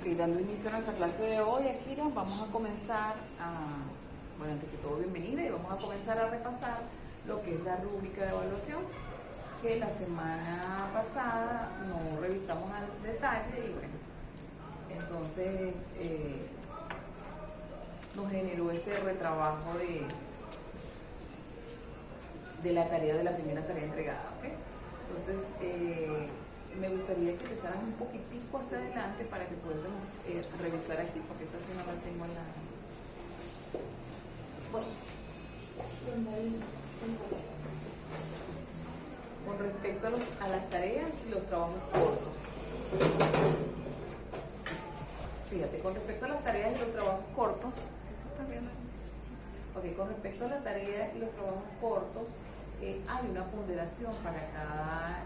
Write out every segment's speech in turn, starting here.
Ok, dando inicio a nuestra clase de hoy, Akira, vamos a comenzar bueno, antes que todo, bienvenida, y vamos a comenzar a repasar lo que es la rúbrica de evaluación, que la semana pasada no revisamos al detalle y bueno, entonces nos generó ese retrabajo de la tarea, de la primera tarea entregada, ¿ok? Entonces, me gustaría que empezaran un poquitico hacia adelante para que pudiésemos revisar aquí, porque esa sí no la tengo en la... Bueno, con respecto a las tareas y los trabajos cortos. Fíjate, con respecto a las tareas y los trabajos cortos, ¿sí se está viendo? Ok, con respecto a las tareas y los trabajos cortos, hay una ponderación para cada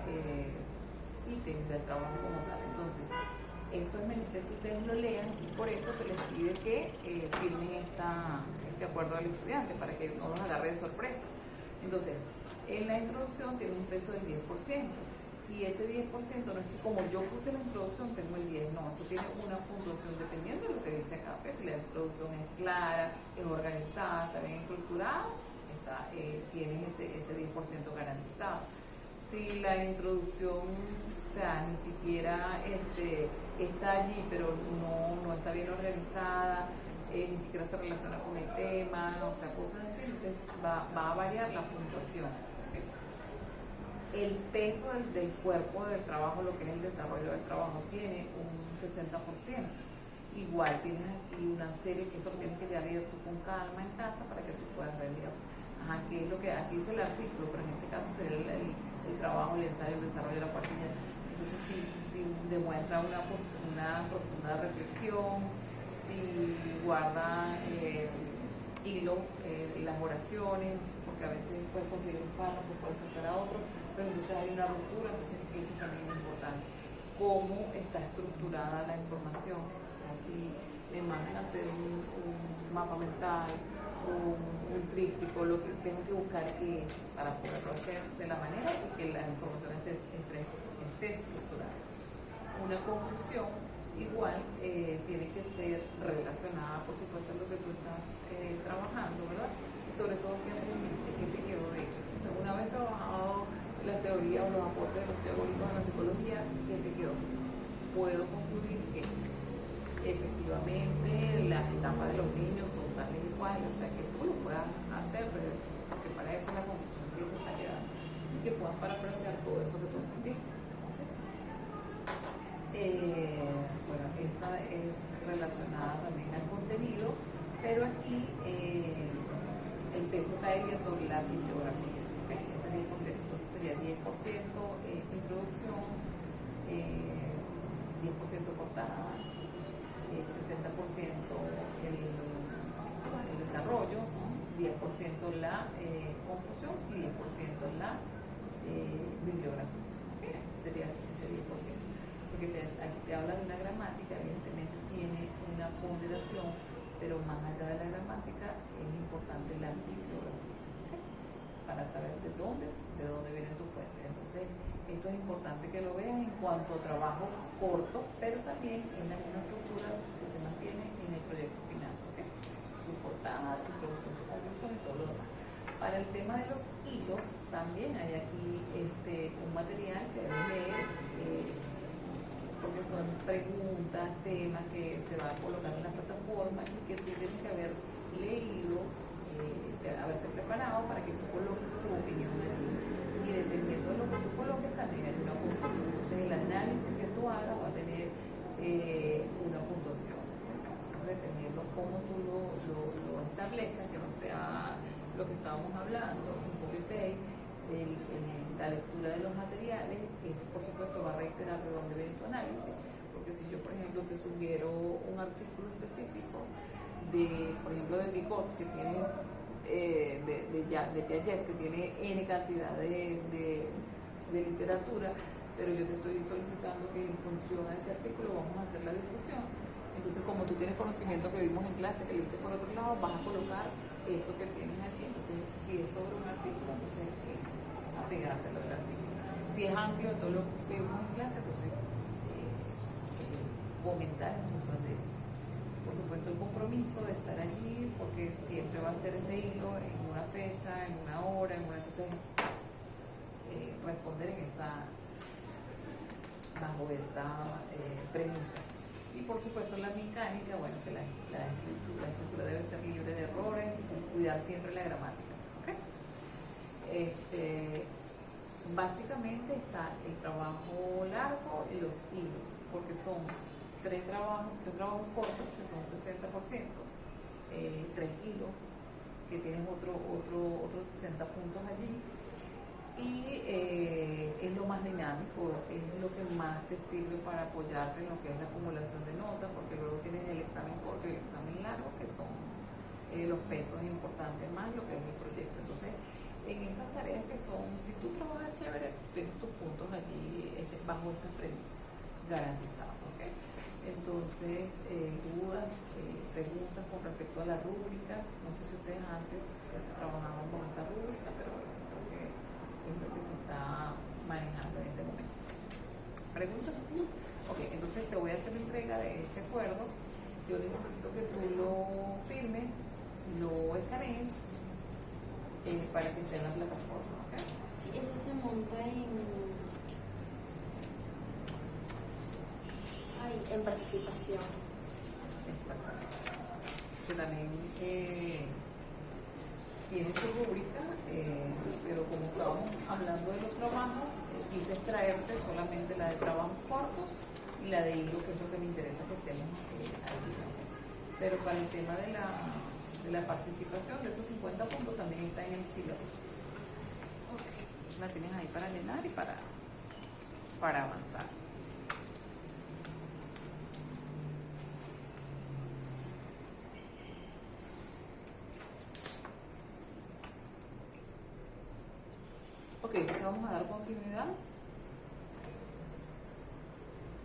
ítem del trabajo como tal. Entonces, esto es menester que ustedes lo lean y por eso se les pide que firmen este acuerdo del estudiante para que no nos agarre de sorpresa. Entonces, en la introducción tiene un peso del 10%. Y ese 10% no es que como yo puse la introducción tengo el 10, no, eso tiene una puntuación dependiendo de lo que dice acá. Si la introducción es clara, es organizada, está bien estructurada, tienes ese 10% garantizado. Si la introducción, o sea, ni siquiera está allí, pero no está bien organizada, ni siquiera se relaciona con el tema, o sea, cosas así, entonces va a variar la puntuación. ¿Sí? El peso del cuerpo del trabajo, lo que es el desarrollo del trabajo, tiene un 60%. Igual tienes aquí una serie que esto lo tienes que llevar tú con calma en casa para que tú puedas ver, qué es lo que aquí dice el artículo, pero en este caso sería el trabajo, el ensayo, el desarrollo de la cuartilla. Entonces, si demuestra una profunda reflexión, si guarda hilo, las oraciones, porque a veces puedes conseguir un párrafo, puedes saltar a otro, pero entonces hay una ruptura, entonces eso también es importante. Cómo está estructurada la información. O sea, si me mandan a hacer un mapa mental, un tríptico, lo que tengo que buscar es para poderlo hacer de la manera y que la información esté estructurada. Una conclusión igual tiene que ser relacionada, por supuesto, en lo que tú estás trabajando, ¿verdad? Y sobre todo, ¿qué aprendiste? ¿Qué te quedó de eso? O sea, una vez trabajado la teoría o los aportes de los teóricos de la psicología, ¿qué te quedó? Puedo concluir que efectivamente las etapas de los niños son tales y cuales, o sea, que tú lo puedas hacer, porque para eso es la conclusión que te está quedando, y que puedas parafrasear todo eso que tú aprendiste. Bueno, esta es relacionada también al contenido, pero aquí el peso caería sobre la bibliografía, ¿okay? Este 10%, entonces sería 10% introducción, 10% portada, 60% el desarrollo, ¿no? 10% la conclusión y 10% la bibliografía. ¿Okay? Ese sería ese 10%. Porque aquí te habla de una gramática, evidentemente tiene una ponderación, pero más allá de la gramática es importante la bibliografía, ¿okay? Para saber de dónde viene tu fuente. Entonces, esto es importante que lo veas en cuanto a trabajos cortos, pero también en la misma estructura que se mantiene en el proyecto final, ¿okay? Su portada, su introducción, su conclusión y todo lo demás. Para el tema de los hilos, también hay aquí un material que debes leer, porque son preguntas, temas que se van a colocar en la plataforma y que tú tienes que haber leído, haberte preparado para que tú coloques tu opinión allí. Y dependiendo de lo que tú coloques, también hay una puntuación. Entonces, el análisis que tú hagas va a tener una puntuación. Entonces, dependiendo cómo tú lo establezcas, que no sea lo que estábamos hablando, un copy-paste, la lectura de los materiales, esto por supuesto va a reiterar de dónde viene tu análisis, porque si yo por ejemplo te sugiero un artículo específico por ejemplo de Picot, que tiene de Piaget, que tiene N cantidad de literatura, pero yo te estoy solicitando que en función a ese artículo vamos a hacer la discusión. Entonces, como tú tienes conocimiento que vimos en clase, que leíste por otro lado, vas a colocar eso que tienes allí. Entonces, si es sobre un artículo, entonces apegártelo del artículo. Si es amplio todo lo que vimos en clase, entonces fomentar en función de eso. Por supuesto, el compromiso de estar allí, porque siempre va a ser ese hilo en una fecha, en una hora, entonces responder bajo esa premisa. Y por supuesto la mecánica, bueno, que la escritura debe ser libre de errores y cuidar siempre la gramática. ¿Okay? Básicamente está el trabajo largo y los hilos, porque son tres trabajos cortos, que son 60%, tres hilos, que tienes otros 60 puntos allí, y es lo más dinámico, es lo que más te sirve para apoyarte en lo que es la acumulación de notas, porque luego tienes el examen corto y el examen largo, que son los pesos importantes más lo que es el proyecto. Entonces, en estas tareas que son, si tú trabajas chévere, tienes tus puntos allí bajo estas premisas, garantizados. ¿Okay? Entonces, dudas, preguntas con respecto a la rúbrica. No sé si ustedes antes trabajaban con esta rúbrica, pero bueno, creo que es lo que se está manejando en este momento. ¿Preguntas? Ok, entonces te voy a hacer entrega de este acuerdo. Yo necesito que tú lo firmes, lo escanees, para que esté en la plataforma. ¿Okay? Sí, eso se monta en participación. Exactamente. Que también tiene su rúbrica, pero como estábamos hablando de los trabajos, quise extraerte solamente la de trabajos cortos y la de hilo, que es lo que me interesa que estemos ahí. Pero para el tema de la participación, de esos 50 puntos, también está en el sílabus. Okay. La tienes ahí para llenar y para avanzar. Ok, entonces vamos a dar continuidad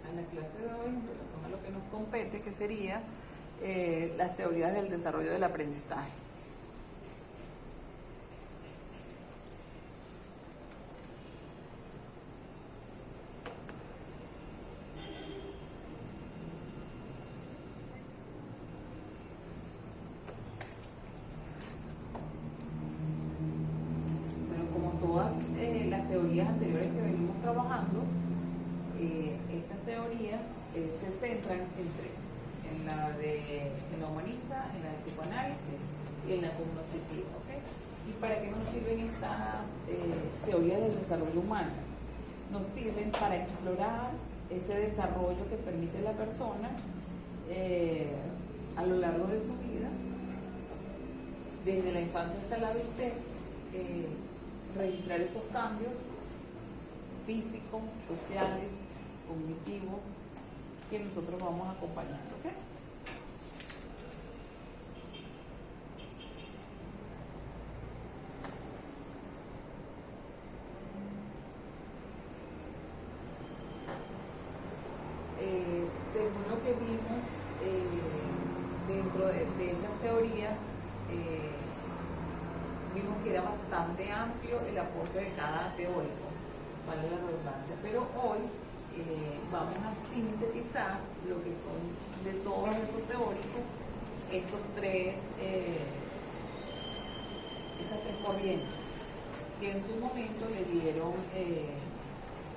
a la clase de hoy en relación a lo que nos compete, que sería las teorías del desarrollo del aprendizaje. Bueno, como todas las teorías anteriores que venimos trabajando, estas teorías se centran en tres. En la humanista, en la de psicoanálisis y en la cognoscitiva. ¿Okay? ¿Y para qué nos sirven estas teorías del desarrollo humano? Nos sirven para explorar ese desarrollo que permite la persona a lo largo de su vida, desde la infancia hasta la adultez, registrar esos cambios físicos, sociales, cognitivos, que nosotros vamos a acompañar. ¿Okay? Según lo que vimos dentro de estas teorías, vimos que era bastante amplio el aporte de cada teórico, vale la redundancia, pero hoy vamos a sintetizar lo que son de todos esos teóricos estas tres corrientes que en su momento le dieron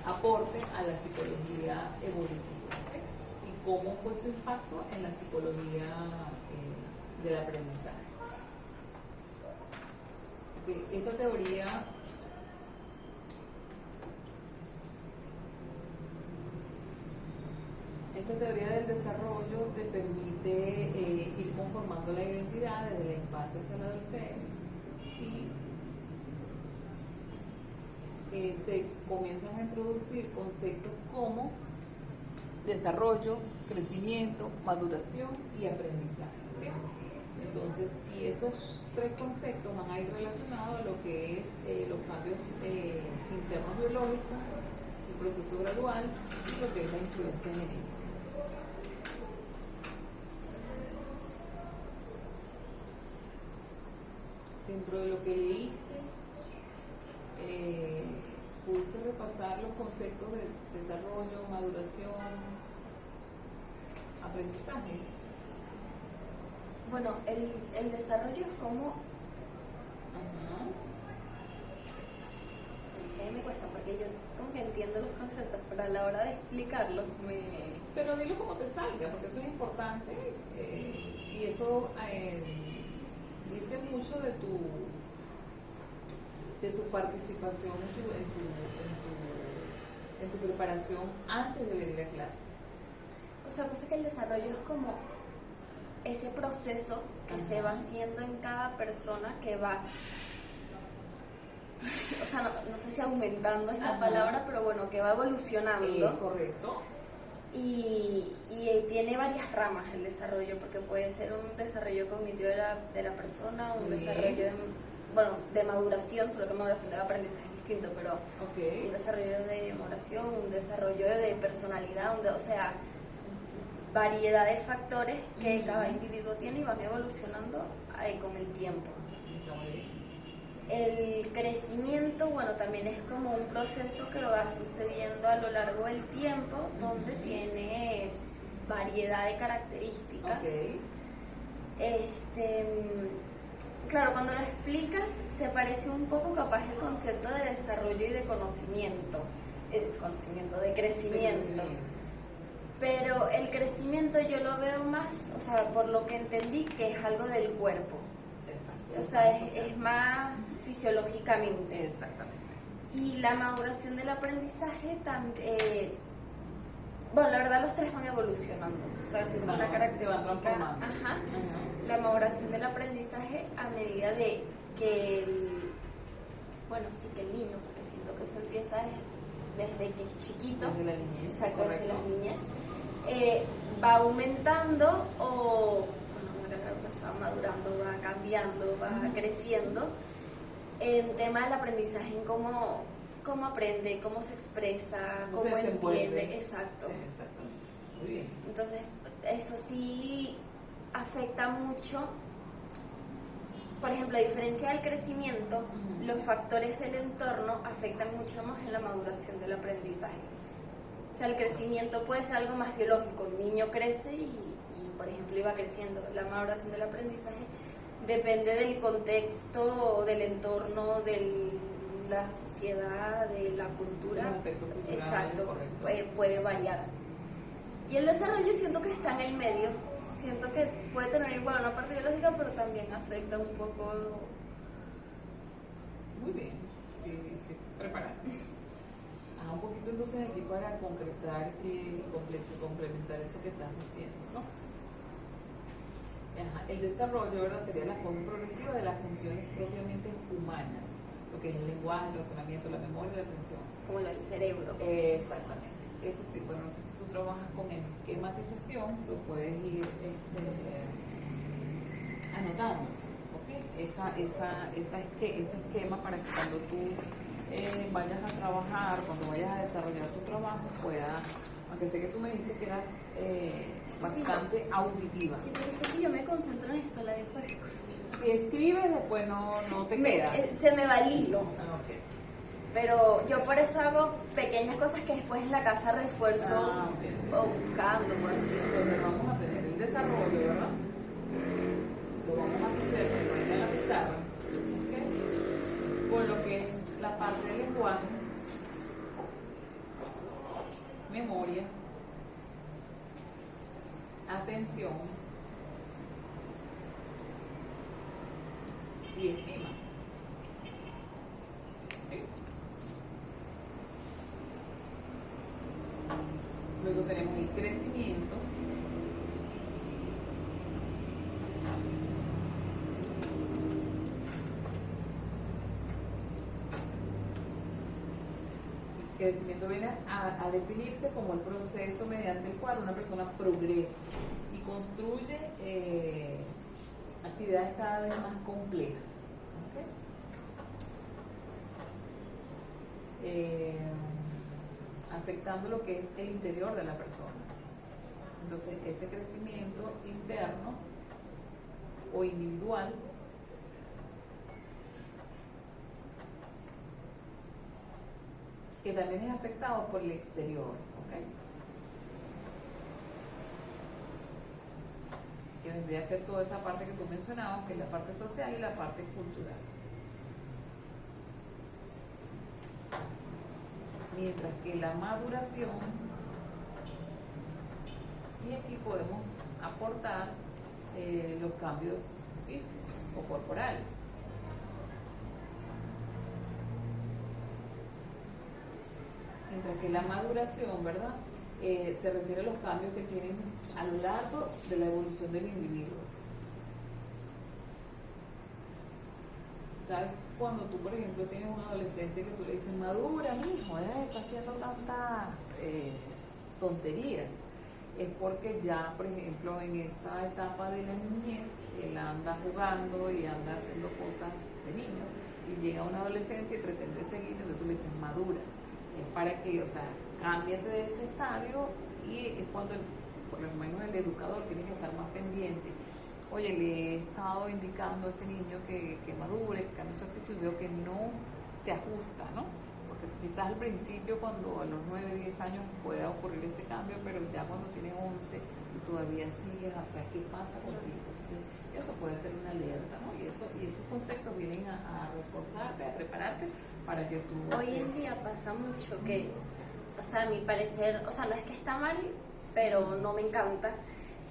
aporte a la psicología evolutiva, ¿okay? Y cómo fue su impacto en la psicología del aprendizaje. Okay, esta teoría del desarrollo te permite ir conformando la identidad desde la infancia hasta la adultez y se comienzan a introducir conceptos como desarrollo, crecimiento, maduración y aprendizaje. ¿Okay? Entonces, y esos tres conceptos van a ir relacionados a lo que es los cambios internos biológicos, el proceso gradual y lo que es la influencia genética. Dentro de lo que leíste, pudiste repasar los conceptos de desarrollo, maduración. aprendizaje? Bueno, el desarrollo es como, Ajá. es que me cuesta porque yo como que entiendo los conceptos, pero a la hora de explicarlos Pero dilo como te salga, porque eso es importante y eso dice mucho de tu participación en tu preparación antes de venir a clase. O sea, pasa que el desarrollo es como ese proceso que Ajá. se va haciendo en cada persona que va, o sea, no sé si aumentando es la Ajá. palabra, pero bueno, que va evolucionando. Correcto. Y tiene varias ramas el desarrollo, porque puede ser un desarrollo cognitivo de la persona, un Muy desarrollo de maduración, solo que maduración de aprendizaje es distinto, pero Ok. un desarrollo de maduración, un desarrollo de personalidad, o sea, variedad de factores que Ujú. cada individuo tiene y van evolucionando con el tiempo. Está muy bien. El crecimiento, bueno, también es como un proceso que va sucediendo a lo largo del tiempo, donde tiene variedad de características. Ok. Claro, cuando lo explicas se parece un poco capaz el concepto de desarrollo y de conocimiento, de crecimiento. Pero el crecimiento yo lo veo más, o sea, por lo que entendí, que es algo del cuerpo. Exacto. O sea, es más fisiológicamente. Exactamente. Y la maduración del aprendizaje también, bueno, la verdad los tres van evolucionando. O sea, así como una Se van característica. transformando. Ajá. Ajá. La maduración del aprendizaje a medida de que bueno, sí que el niño, porque siento que eso empieza desde que es chiquito. Desde la niñez. Exacto, Correcto. desde la niñez. Va aumentando o, se va madurando, va cambiando, va creciendo en tema del aprendizaje, en cómo aprende, cómo se expresa, Cómo cómo se desenvuelve. entiende, exacto. Exactamente. Muy bien. Entonces, eso sí afecta mucho. Por ejemplo, a diferencia del crecimiento, Ujú. los factores del entorno afectan mucho más en la maduración del aprendizaje. O sea, el crecimiento puede ser algo más biológico. El niño crece y por ejemplo, iba creciendo. La maduración del aprendizaje depende del contexto, del entorno, de la sociedad, de la cultura. El aspecto cultural, exacto, correcto. puede variar. Y el desarrollo siento que está en el medio. Siento que puede tener igual una parte biológica, pero también afecta un poco. Muy bien. Sí, preparado. Un poquito entonces aquí para concretar y complementar eso que estás diciendo, ¿no? Ajá. El desarrollo, ¿verdad?, sería la forma progresiva de las funciones propiamente humanas, lo que es el lenguaje, el razonamiento, la memoria y la atención. Como lo del cerebro. Exactamente. Eso sí, bueno, no sé si tú trabajas con esquematización, lo puedes ir anotando, ¿ok? Ese esquema para que cuando tú vayas a trabajar, cuando vayas a desarrollar tu trabajo, puedas, aunque sé que tú me dijiste que eras bastante auditiva. Sí, pero es que si yo me concentro en esto, la dejo de escuchar. Si escribes, después no te queda. Se me va el hilo. Ok. Pero yo por eso hago pequeñas cosas que después en la casa refuerzo o buscando, por así. Entonces vamos a tener el desarrollo, ¿verdad? Lo vamos a hacer cuando venga la pizarra, ¿ok? Con lo que es la parte del lenguaje, memoria, atención y estima. ¿Sí? Luego tenemos el crecimiento. El crecimiento viene a definirse como el proceso mediante el cual una persona progresa y construye actividades cada vez más complejas. ¿Okay? Afectando lo que es el interior de la persona. Entonces, ese crecimiento interno o individual que también es afectado por el exterior, ¿ok? vendría a ser toda esa parte que tú mencionabas, que es la parte social y la parte cultural. Mientras que la maduración, y aquí podemos aportar los cambios físicos o corporales. Mientras que la maduración, ¿verdad? Se refiere a los cambios que tienen a lo largo de la evolución del individuo. ¿Sabes? Cuando tú, por ejemplo, tienes un adolescente que tú le dices, madura, mijo, está haciendo tantas tonterías, es porque ya, por ejemplo, en esa etapa de la niñez, él anda jugando y anda haciendo cosas de niño, y llega a una adolescencia y pretende seguir, entonces tú le dices, madura. Es para que, o sea, cámbiate de ese estadio, y es cuando, por lo menos el educador tiene que estar más pendiente. Oye, le he estado indicando a este niño que madure, que cambie su actitud, y veo que no se ajusta, ¿no? Porque quizás al principio, cuando a los 9, 10 años pueda ocurrir ese cambio, pero ya cuando tiene 11 y todavía sigues, o sea, ¿qué pasa contigo? Entonces, eso puede ser una alerta, ¿no? Y estos conceptos vienen a reforzarte, a prepararte para que tú... Hoy en día pasa mucho que, o sea, a mi parecer, o sea, no es que está mal, pero no me encanta,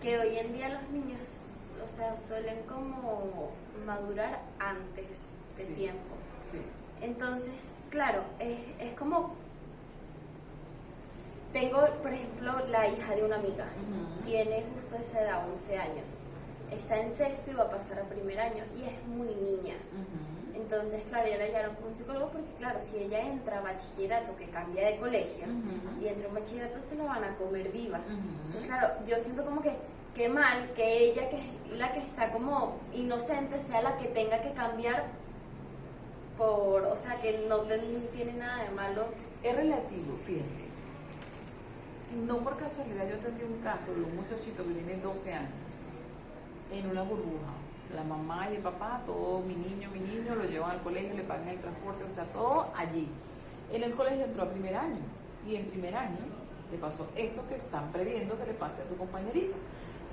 que hoy en día los niños, o sea, suelen como madurar antes de tiempo. Sí. Entonces, claro, es como, tengo, por ejemplo, la hija de una amiga, tiene justo esa edad, 11 años, está en sexto y va a pasar a primer año, y es muy niña. Entonces, claro, ya la llevaron con un psicólogo porque, claro, si ella entra a bachillerato, que cambia de colegio, y entra en bachillerato, se la van a comer viva. Entonces, claro, yo siento como que qué mal que ella, que es la que está como inocente, sea la que tenga que cambiar por, o sea, que no tiene nada de malo. Es relativo, fíjate. No por casualidad yo atendí un caso de un muchachito que tiene 12 años en una burbuja. La mamá y el papá, todo mi niño, lo llevan al colegio, le pagan el transporte, o sea, todo allí. En el colegio entró a primer año, y en primer año le pasó eso que están previendo que le pase a tu compañerita.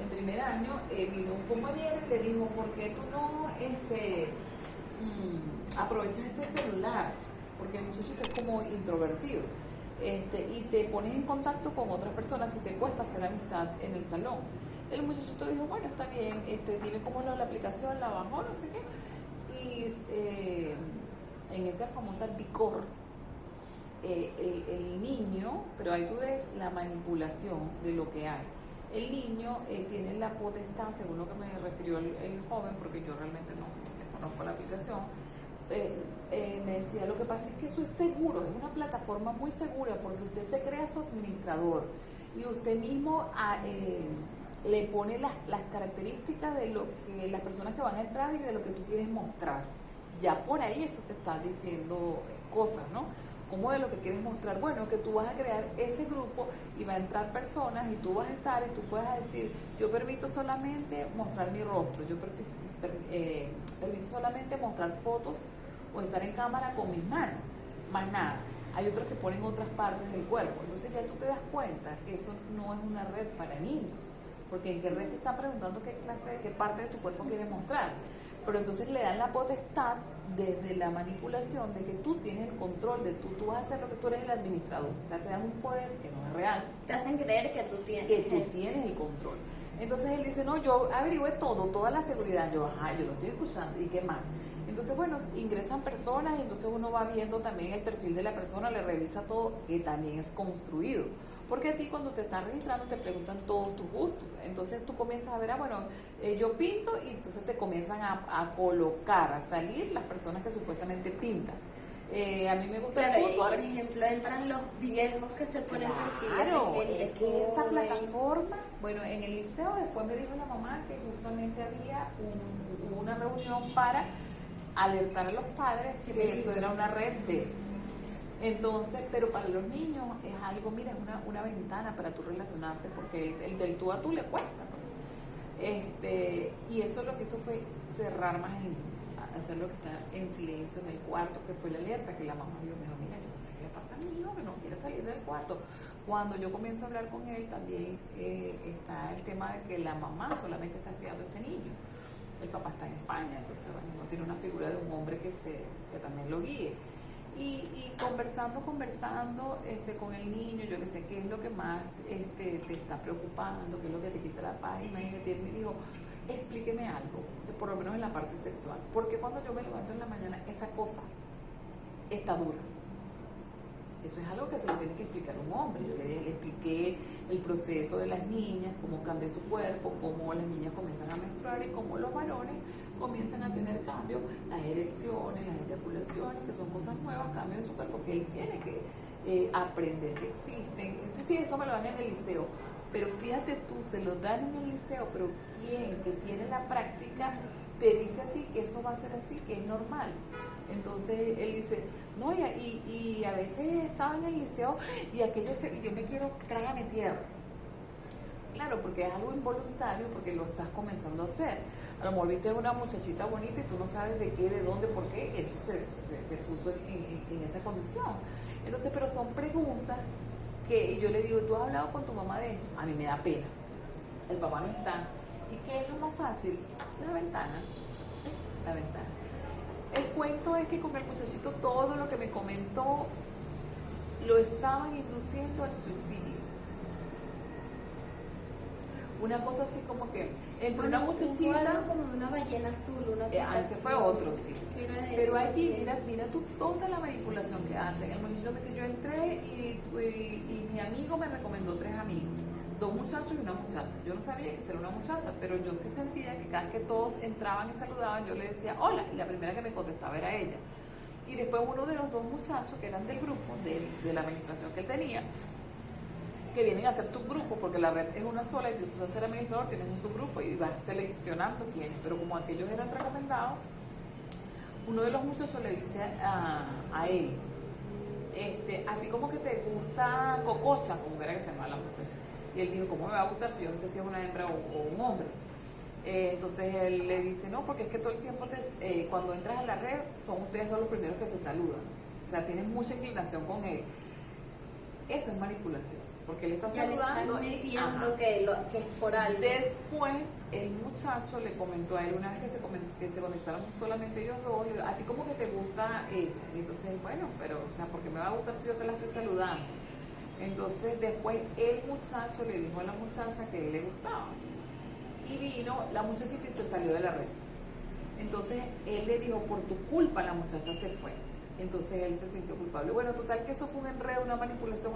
En primer año vino un compañero y le dijo, ¿por qué tú no aprovechas ese celular? Porque el muchachito es como introvertido, y te pones en contacto con otras personas y te cuesta hacer amistad en el salón. El muchachito dijo, bueno, está bien, dime cómo es la aplicación, la bajó, no sé qué. Y en esa famosa Bicor, el niño, pero ahí tú ves la manipulación de lo que hay. El niño tiene la potestad, según lo que me refirió el joven, porque yo realmente no conozco la aplicación, me decía, lo que pasa es que eso es seguro, es una plataforma muy segura, porque usted se crea su administrador y usted mismo le pone las características de lo que las personas que van a entrar y de lo que tú quieres mostrar. Ya por ahí eso te está diciendo cosas, ¿no? Como de lo que quieres mostrar, bueno, que tú vas a crear ese grupo y va a entrar personas y tú vas a estar y tú puedes decir, yo permito solamente mostrar mi rostro, yo permito solamente mostrar fotos o estar en cámara con mis manos, más nada. Hay otros que ponen otras partes del cuerpo, entonces ya tú te das cuenta que eso no es una red para niños, porque en qué red te está preguntando qué parte de tu cuerpo quieres mostrar. Pero entonces le dan la potestad desde la manipulación de que tú tienes el control de tú vas a hacer lo que tú eres el administrador. O sea, te dan un poder que no es real. Te hacen creer que tú tienes el control. Entonces él dice, no, yo averigüé todo, toda la seguridad. Yo lo estoy escuchando. ¿Y qué más? Entonces, bueno, ingresan personas y entonces uno va viendo también el perfil de la persona, le revisa todo, que también es construido. Porque a ti cuando te están registrando te preguntan todos tus gustos. Entonces tú comienzas a ver, yo pinto, y entonces te comienzan a colocar, a salir las personas que supuestamente pintan. A mí me gusta el fútbol. Por ejemplo, entran los viejos que se ponen Claro, perfiles es que esa plataforma, bueno, en el liceo después me dijo la mamá que justamente había una reunión para alertar a los padres que eso era una red de... Entonces, pero para los niños es algo, mira, es una ventana para tú relacionarte, porque el del tú a tú le cuesta, pues. Y eso lo que hizo fue cerrar más el niño, hacerlo que está en silencio en el cuarto, que fue la alerta que la mamá vio. Me dijo, mira, yo no sé qué le pasa a mi hijo, que no quiere salir del cuarto. Cuando yo comienzo a hablar con él, también está el tema de que la mamá solamente está criando a este niño. El papá está en España, entonces bueno, no tiene una figura de un hombre que también lo guíe. Y conversando con el niño, yo le sé qué es lo que más te está preocupando, qué es lo que te quita la paz. Imagínate, él me dijo, explíqueme algo, por lo menos en la parte sexual, porque cuando yo me levanto en la mañana, esa cosa está dura. Eso es algo que se lo tiene que explicar un hombre. Yo le expliqué el proceso de las niñas, cómo cambia su cuerpo, cómo las niñas comienzan a menstruar y cómo los varones comienzan a tener cambios, las erecciones, las eyaculaciones, que son cosas nuevas, cambios en su cuerpo que él tiene que aprender que existen. Sí, eso me lo dan en el liceo, pero fíjate tú, se lo dan en el liceo, pero ¿quién que tiene la práctica te dice a ti que eso va a ser así, que es normal? Entonces él dice, no, y a veces estaba en el liceo y yo me quiero trágame tierra. Claro, porque es algo involuntario, porque lo estás comenzando a hacer. A lo mejor viste una muchachita bonita y tú no sabes de qué, de dónde, por qué, eso se puso en esa condición. Entonces, pero son preguntas que yo le digo, ¿tú has hablado con tu mamá de esto? A mí me da pena. El papá no está. ¿Y qué es lo más fácil? La ventana. La ventana. El cuento es que con el muchachito todo lo que me comentó lo estaban induciendo al suicidio. Una cosa así como que entre una muchachita, algo como una ballena azul, una ese fue otro, sí. Pero allí, mira, mira tú toda la manipulación que hacen. El muchachito me dice, yo entré y mi amigo me recomendó 3 amigos, 2 muchachos y una muchacha. Yo no sabía que era una muchacha, pero yo sí sentía que cada vez que todos entraban y saludaban, yo le decía hola, y la primera que me contestaba era ella. Y después uno de los 2 muchachos que eran del grupo, de la administración que él tenía, que vienen a hacer subgrupo, porque la red es una sola y si tú vas a ser administrador tienes un subgrupo y vas seleccionando quiénes, pero como aquellos eran recomendados, uno de los muchachos le dice a él, a ti como que te gusta cococha, como era que se llama la muchacha, y él dijo, ¿cómo me va a gustar si yo no sé si es una hembra o un hombre? Entonces él le dice, no, porque es que todo el tiempo cuando entras a la red son ustedes 2 los primeros que se saludan, o sea, tienes mucha inclinación con él. Eso es manipulación, porque él está saludando y metiendo que es por algo. Después el muchacho le comentó a él una vez que se conectaron solamente ellos 2, le dijo, a ti como que te gusta ella, y entonces bueno, pero o sea, ¿por qué me va a gustar si yo te la estoy saludando? Entonces después el muchacho le dijo a la muchacha que a él le gustaba, y vino la muchachita y se salió de la red. Entonces él le dijo, por tu culpa la muchacha se fue. Entonces él se sintió culpable. Bueno, total que eso fue un enredo, una manipulación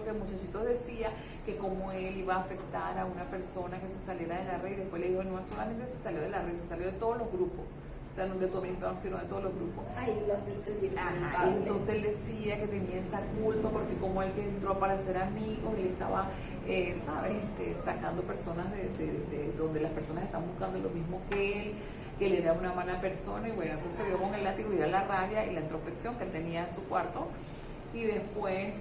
que el muchachito decía que como él iba a afectar a una persona que se saliera de la red, y después le dijo, no solamente se salió de la red, se salió de todos los grupos, o sea, no de tu administrador, sino de todos los grupos. Ay, lo hacen sentir culpable. Entonces él decía que tenía esa culpa porque como él que entró para ser amigo, él estaba, sacando personas de donde las personas están buscando lo mismo que él era una mala persona, y bueno, eso se dio con el látigo y era la rabia y la introspección que él tenía en su cuarto. Y después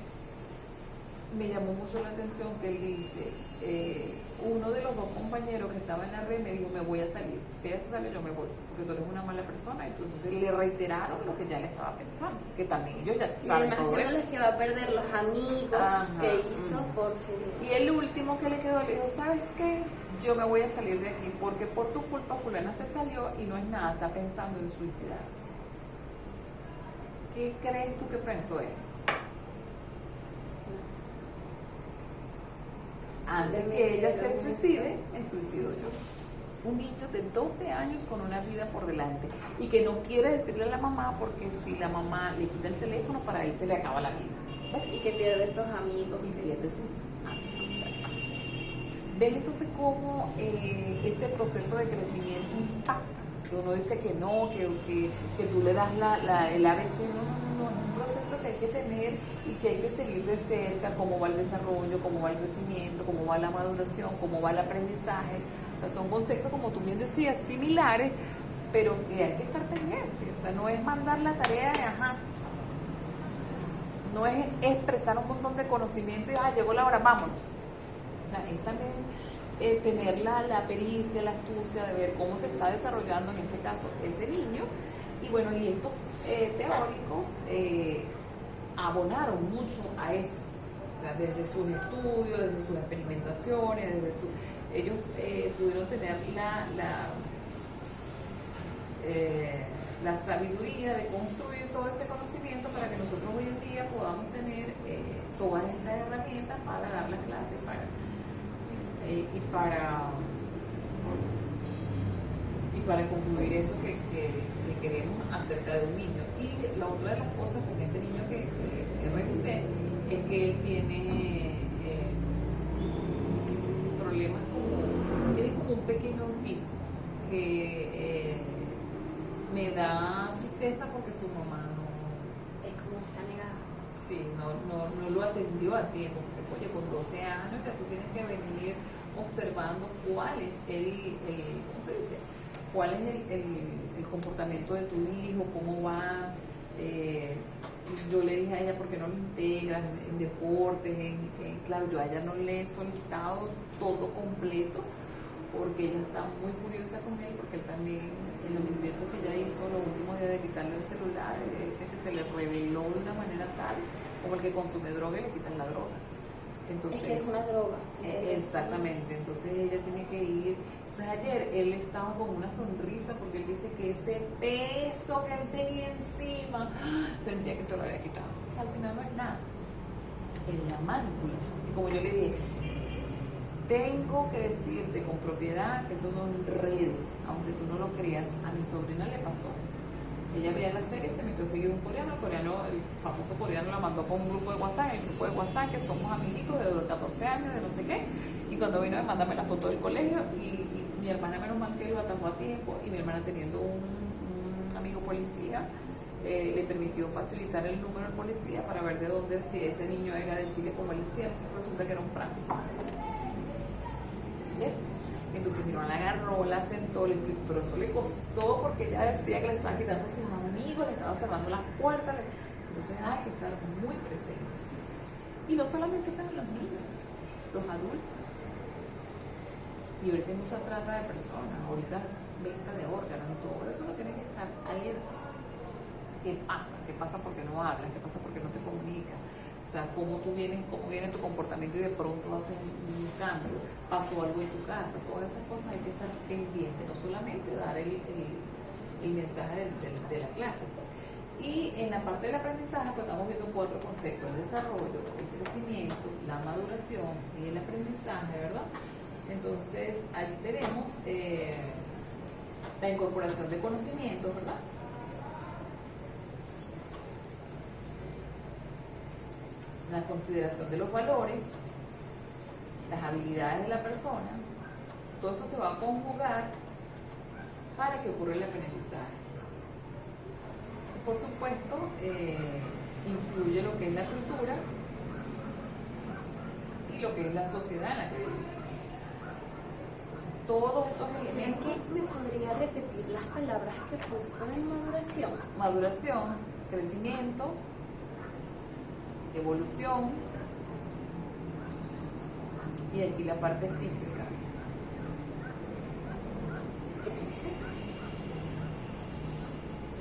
me llamó mucho la atención que él dice, uno de los 2 compañeros que estaba en la red me dijo, me voy a salir, si ella se sale yo me voy, porque tú eres una mala persona. Y entonces le reiteraron lo que ya le estaba pensando, que también ellos ya saben todo eso. Y que va a perder los amigos que hizo por su... Y el último que le quedó le dijo, ¿sabes qué? Yo me voy a salir de aquí porque por tu culpa fulana se salió y no es nada, está pensando en suicidarse. ¿Qué crees tú que pensó él? Antes que ella se suicide, me suicido yo. Un niño de 12 años con una vida por delante y que no quiere decirle a la mamá porque si la mamá le quita el teléfono, para él se le acaba la vida. ¿Ves? Y que pierde esos amigos. Y pierde sus amigos. ¿Ves entonces cómo ese proceso de crecimiento impacta? Que uno dice que no, que tú le das el ABC, no, es un proceso que hay que tener y que hay que seguir de cerca, cómo va el desarrollo, cómo va el crecimiento, cómo va la maduración, cómo va el aprendizaje. O sea, son conceptos, como tú bien decías, similares, pero que hay que estar pendientes. O sea, no es mandar la tarea de no es expresar un montón de conocimiento y llegó la hora, vámonos. O sea, es también tener la pericia, la astucia de ver cómo se está desarrollando en este caso ese niño. Y bueno, y estos teóricos abonaron mucho a eso, O sea, desde sus estudios, desde sus experimentaciones, ellos pudieron tener la sabiduría de construir todo ese conocimiento para que nosotros hoy en día podamos tener todas estas herramientas para dar las clases y para concluir eso que queremos acerca de un niño. Y la otra de las cosas con ese niño que revisé es que él tiene problemas tiene como un pequeño autismo que me da tristeza porque su mamá Es como está negada. sí, no lo atendió a tiempo, porque oye, con 12 años que tú tienes que venir observando cuál es ¿cómo se dice? Cuál es el comportamiento de tu hijo, cómo va. Yo le dije a ella, ¿por qué no lo integras en deportes? Claro, yo a ella no le he solicitado todo completo, porque ella está muy furiosa con él, porque él también, en los intentos que ella hizo los últimos días de quitarle el celular, dice que se le reveló de una manera tal, como el que consume droga y le quitan la droga. Entonces, es que es una droga. Exactamente, entonces ella tiene que ir. Entonces ayer él estaba con una sonrisa porque él dice que ese peso que él tenía encima sentía que se lo había quitado. Al final no es nada, es la manipulación. Y como yo le dije, tengo que decirte con propiedad que eso son redes, aunque tú no lo creas. A mi sobrina le pasó. Ella veía la serie, se metió a seguir un coreano, el famoso coreano la mandó por un grupo de WhatsApp, el grupo de WhatsApp que somos amiguitos de los 14 años, de no sé qué, y cuando vino a mandarme la foto del colegio, y mi hermana, menos mal que lo atajó a tiempo, y mi hermana teniendo un amigo policía, le permitió facilitar el número del policía para ver de dónde, si ese niño era de Chile como él decía, resulta que era un prank. ¿Yes? Entonces mi hermana la agarró, la sentó, le explicó, pero eso le costó porque ella decía que le estaban quitando a sus amigos, le estaban cerrando las puertas. Entonces hay que estar muy presentes. Y no solamente están los niños, los adultos. Y ahorita hay mucha trata de personas, ahorita venta de órganos y todo eso no tiene que estar alerta. ¿Qué pasa? ¿Qué pasa porque no hablas? ¿Qué pasa porque no te comunicas? O sea, cómo viene tu comportamiento y de pronto haces un cambio, pasó algo en tu casa, todas esas cosas hay que estar pendientes, no solamente dar el mensaje de la clase. Y en la parte del aprendizaje, pues estamos viendo 4 conceptos: el desarrollo, el crecimiento, la maduración y el aprendizaje, ¿verdad? Entonces, ahí tenemos la incorporación de conocimientos, ¿verdad? La consideración de los valores, las habilidades de la persona. Todo esto se va a conjugar para que ocurra el aprendizaje. Y por supuesto, influye lo que es la cultura y lo que es la sociedad en la que vivimos. Entonces, todos estos elementos. ¿Me podría repetir las palabras que puso en maduración? Maduración, crecimiento, evolución, y aquí la parte física.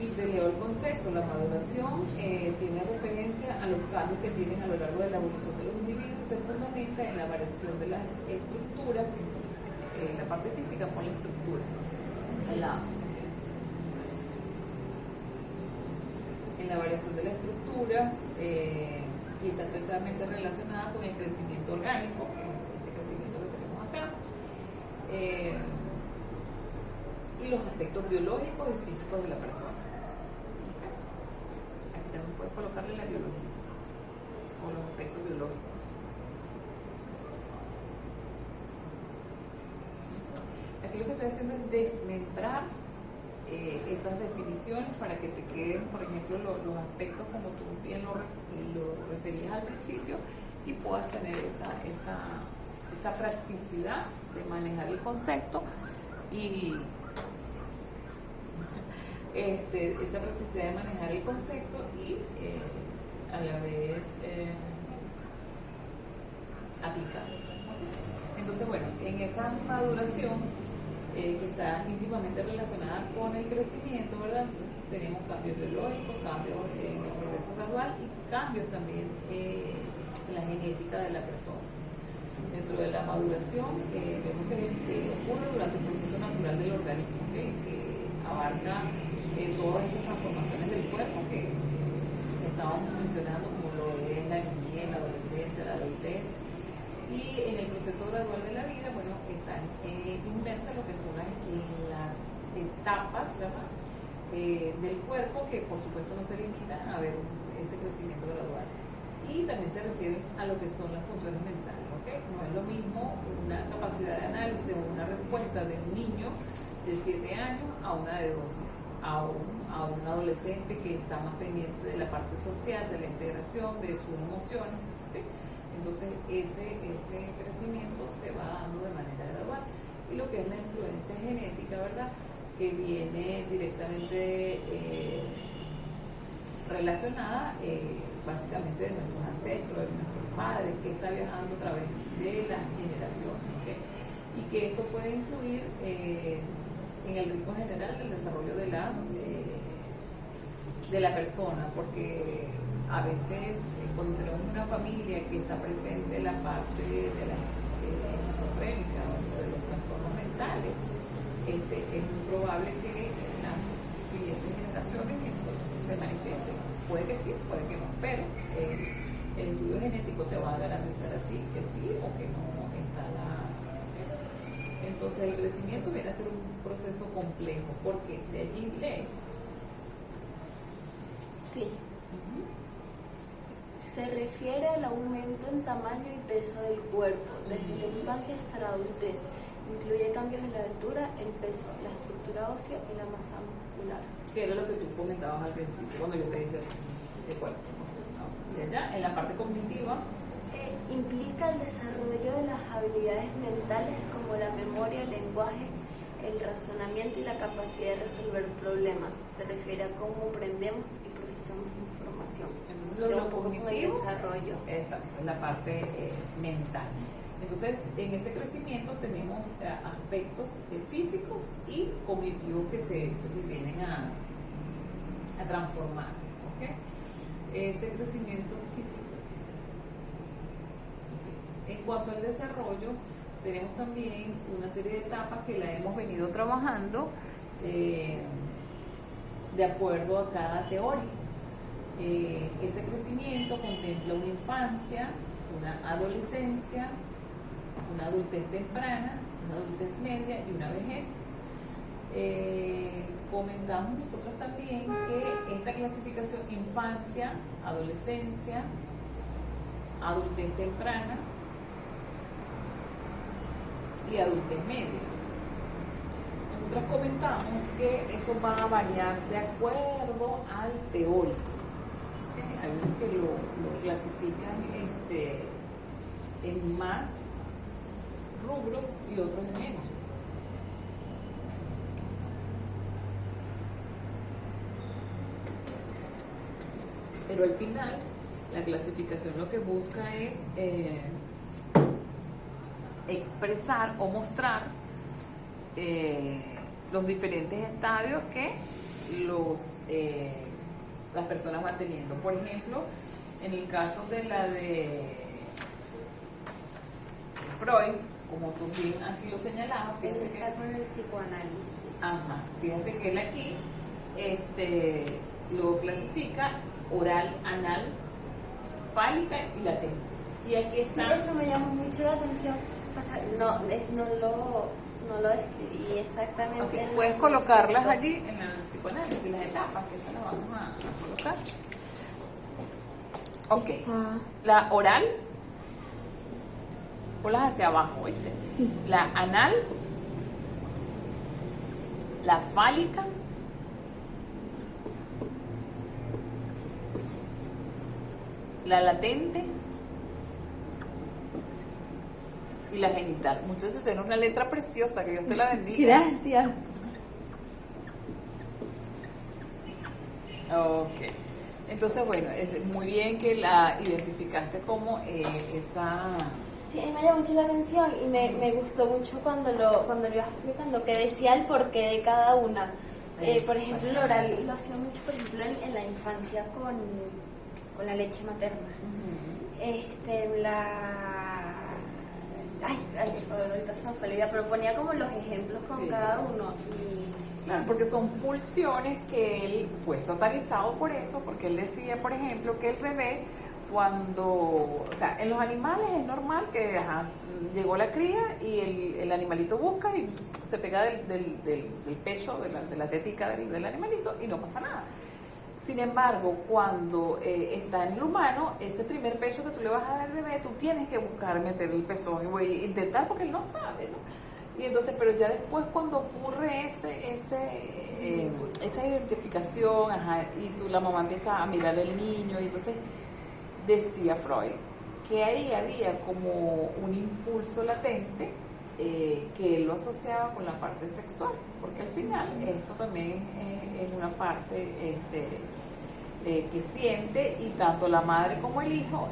Y se dio el concepto, la maduración tiene referencia a los cambios que tienen a lo largo de la evolución de los individuos, se fundamenta en la variación de las estructuras, la parte física con la estructura. En la variación de las estructuras, y está precisamente relacionada con el crecimiento orgánico, este crecimiento que tenemos acá, y los aspectos biológicos y físicos de la persona. Aquí también puedes colocarle la biología o los aspectos biológicos. Aquí lo que estoy haciendo es desmembrar esas definiciones para que te queden, por ejemplo, los aspectos como tú bien lo referías al principio, y puedas tener esa practicidad de manejar el concepto y esa practicidad de manejar el concepto y a la vez aplicarlo. Entonces, bueno, en esa maduración que está íntimamente relacionada con el crecimiento, ¿verdad? Entonces, tenemos cambios biológicos, cambios en el progreso gradual y cambios también la genética de la persona. Dentro de la maduración, vemos que ocurre durante el proceso natural del organismo, ¿okay? Que abarca todas esas transformaciones del cuerpo que estábamos mencionando, como lo es la niñez, la adolescencia, la adultez. Y en el proceso gradual de la vida, bueno, están inmersas lo que son las etapas, ¿verdad? Del cuerpo, que por supuesto no se limitan a ver ese crecimiento gradual. Y también se refiere a lo que son las funciones mentales, ¿ok? No es lo mismo una capacidad de análisis o una respuesta de un niño de 7 años a una de 12, a un adolescente que está más pendiente de la parte social, de la integración, de sus emociones, ¿sí? Entonces ese crecimiento se va dando de manera gradual. Y lo que es la influencia genética, ¿verdad?, que viene directamente relacionada básicamente de nuestros ancestros, de nuestros padres, que está viajando a través de las generaciones, ¿okay? Y que esto puede influir en el ritmo general del desarrollo de la persona, porque a veces cuando tenemos una familia que está presente la parte de la esquizofrénica o de los trastornos mentales, es muy probable que en las siguientes generaciones eso se manifieste. Puede que sí, puede que no, pero el estudio genético te va a garantizar a ti que sí o que no está la... Entonces el crecimiento viene a ser un proceso complejo, porque de allí lees. Sí. Se refiere al aumento en tamaño y peso del cuerpo, desde la infancia hasta la adultez. Incluye cambios en la altura, el peso, la estructura ósea y la masa muscular. Que era lo que tú comentabas al principio, cuando yo te decía ese cuerpo. Y allá, en la parte cognitiva, implica el desarrollo de las habilidades mentales como la memoria, el lenguaje, el razonamiento y la capacidad de resolver problemas. Se refiere a cómo aprendemos y procesamos información. Entonces, lo como el desarrollo. Exacto, en la parte mental. Entonces, en ese crecimiento tenemos aspectos físicos y cognitivos que se vienen a transformar, ¿ok? Ese crecimiento físico. Okay. En cuanto al desarrollo, tenemos también una serie de etapas que la hemos venido trabajando de acuerdo a cada teoría. Ese crecimiento contempla una infancia, una adolescencia, una adultez temprana, una adultez media y una vejez. Comentamos nosotros también que esta clasificación infancia, adolescencia, adultez temprana y adultez media. Nosotros comentamos que eso va a variar de acuerdo al teórico. Hay unos que lo clasifican en más rubros y otros en menos. Pero al final, la clasificación lo que busca es expresar o mostrar los diferentes estadios que las personas van teniendo. Por ejemplo, en el caso de la de Freud, como tú bien aquí lo señalabas, fíjate Está que, con el psicoanálisis. ajá, fíjate que él aquí lo clasifica oral, anal, fálica y latente. Y aquí Sí, está. eso me llamó mucho la atención. No lo describí exactamente. Okay, en puedes los colocarlas conceptos. allí en el psicoanálisis, las etapas, que eso lo vamos a colocar. Ok, Está- la oral, ponlas hacia abajo, ¿viste? Sí. La anal, la fálica, la latente y la genital. Muchachos, tiene una letra preciosa, que Dios te la bendiga. Gracias. Ok. Entonces, bueno, es muy bien que la identificaste como esa... Sí, a mí me llamó mucho la atención y me gustó mucho cuando lo ibas explicando, que decía el porqué de cada una. Por ejemplo, el oral lo hacía mucho, por ejemplo, en la infancia con la leche materna. Ahorita se me fue la idea, pero ponía como los ejemplos con Sí. cada uno y Claro, porque son pulsiones que él fue satanizado por eso, porque él decía, por ejemplo, que el bebé cuando, o sea, en los animales es normal que llegó la cría y el animalito busca y se pega del pecho, de la tetica del animalito y no pasa nada. Sin embargo, cuando está en el humano, ese primer pecho que tú le vas a dar al bebé, tú tienes que buscar meter el pezón y intentar porque él no sabe, ¿no? Y entonces, pero ya después cuando ocurre esa identificación, y la mamá empieza a mirar al niño, y entonces decía Freud que ahí había como un impulso latente que él lo asociaba con la parte sexual, porque al final esto también es una parte que siente, y tanto la madre como el hijo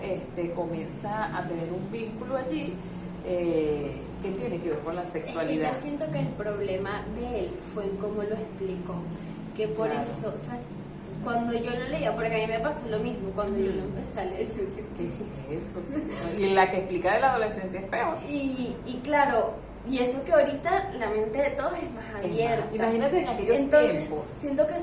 comienza a tener un vínculo allí que tiene que ver con la sexualidad. Es que yo siento que el problema de él fue en cómo lo explicó, que por Claro. eso, o sea, cuando yo lo leía, porque a mí me pasó lo mismo, cuando yo lo empecé a leer, yo dije, ¿Qué es eso? Sí. Y la que explica de la adolescencia es peor. y claro, y eso que ahorita la mente de todos es más abierta. Imagínate en aquellos Entonces, tiempos. siento que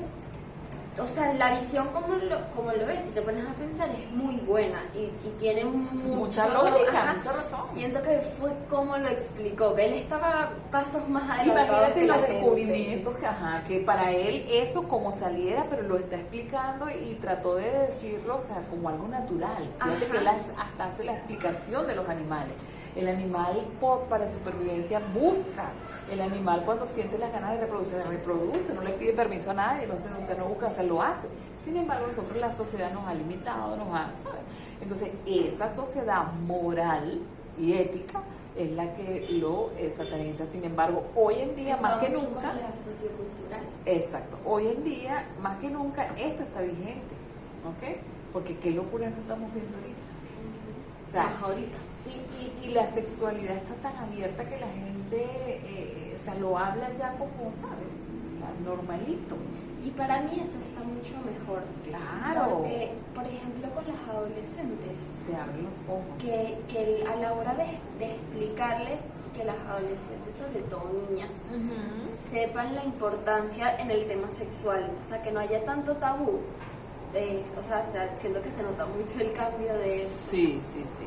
o sea, la visión como lo ves, si te pones a pensar, es muy buena y tiene Mucha lógica, ajá. mucha razón. Siento que fue como lo explicó, que él estaba pasos más adelantado Imagínate que la los gente. descubrimientos que para él eso como saliera, pero lo está explicando y trató de decirlo, o sea, como algo natural. Fíjate Ajá. que él hasta hace la explicación de los animales. El animal para supervivencia busca. El animal cuando siente las ganas de reproducir, se reproduce, no le pide permiso a nadie, no busca, lo hace. Sin embargo, nosotros la sociedad nos ha limitado, ¿sabes? Entonces, esa sociedad moral y ética es la que lo sataniza. Sin embargo, hoy en día, Eso más va que mucho nunca, con la sociocultural. exacto, hoy en día, más que nunca, esto está vigente, ¿ok? Porque qué locura no estamos viendo ahorita. O sea, Más ahorita. y la sexualidad está tan abierta que la gente, o sea, lo habla ya como, ¿sabes? Normalito. Y para mí eso está mucho mejor. Claro. Porque, por ejemplo, con las adolescentes, Te abren los ojos. que a la hora de explicarles, que las adolescentes, sobre todo niñas, sepan la importancia en el tema sexual, o sea, que no haya tanto tabú. O sea, siento que se nota mucho el cambio de eso. Sí, sí, sí.